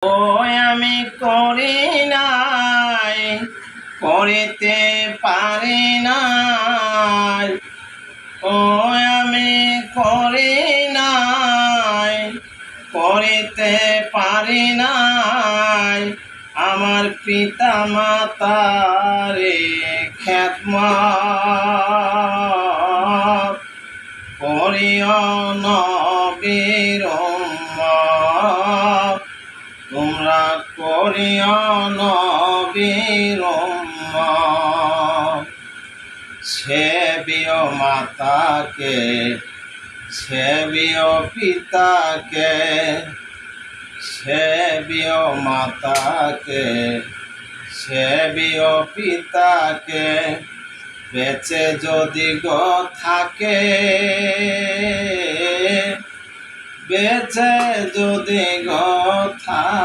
ও আমি করি নাই, করিতে পারি নাই। ও আমি করি নাই, করিতে পারি নাই। আমার পিতা মাতারে খেদমত করিও নবীর উম্মত, তোমরা করিও নবীর উম্মত। সেবিও মাতাকে, সেবিও পিতাকে, সেবিও মাতাকে, সেবিও পিতাকে। বেঁচে যদি গো থাকে, বেঁচে যদি গো থাকে।